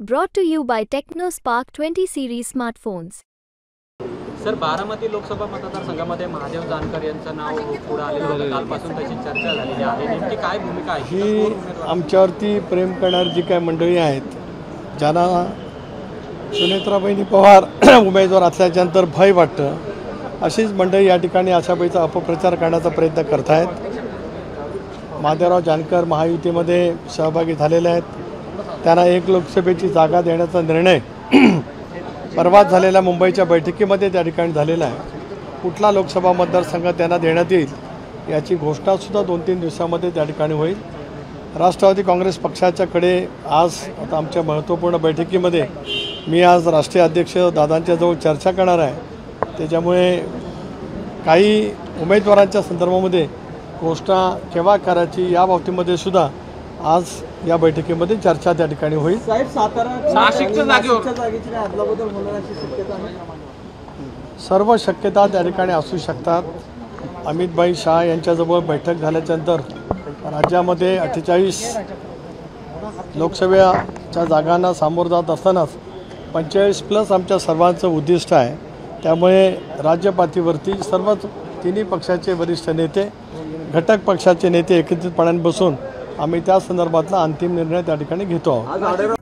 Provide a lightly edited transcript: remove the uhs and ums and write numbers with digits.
Brought to you by TechnoSpark 20 series smartphones. Sir, Baramati Lok Sabha मतदारसंघामध्ये महादेव जानकर यांचं नाव पुढे आलेलं होतं. कालपासून त्याची चर्चा झालेली आहे. नेमकी काय भूमिका आहे ही आमच्यावरती प्रेम करणारी जी काय मंडळी आहेत, ज्यांना सुनेत्राबाई पवार उमेदवार असल्याच्यानंतर भय वाटतं, अशीच मंडळी या ठिकाणी आशाबाईचा अपप्रचार करण्याचा प्रयत्न करत आहेत. महादेवराव जानकर महायुतीमध्ये सहभागी झालेले आहेत. त्यांना एक लोकसभेची जागा देण्याचा निर्णय परवा झालेल्या मुंबईच्या बैठकीमध्ये त्या ठिकाणी झालेला आहे. कुठला लोकसभा मतदारसंघ त्यांना देण्यात येईल याची घोषणासुद्धा 2-3 दिवसामध्ये त्या ठिकाणी होईल. राष्ट्रवादी काँग्रेस पक्षाच्याकडे आज आता आमच्या महत्त्वपूर्ण बैठकीमध्ये मी आज राष्ट्रीय अध्यक्ष दादांच्याजवळ चर्चा करणार आहे. त्याच्यामुळे काही उमेदवारांच्या संदर्भामध्ये घोषणा केव्हा करायची या बाबतीमध्ये सुद्धा आज या बैठकीमध्ये चर्चा त्या ठिकाणी होईल. साहेब, नाशिकच्या जागेवर सर्व शक्यता त्या ठिकाणी असू शकतात. अमितभाई शाह यांच्याजवळ बैठक झाल्याच्यानंतर राज्यामध्ये 48 लोकसभेच्या जागांना सामोरं जात असतानाच 45+ आमच्या सर्वांचं उद्दिष्ट आहे. त्यामुळे राज्यपातळीवरती सर्वच तिन्ही पक्षाचे वरिष्ठ नेते, घटक पक्षाचे नेते एकत्रितपणाने बसून आम्ही त्या संदर्भातला अंतिम निर्णय त्या ठिकाणी घेतो आहोत.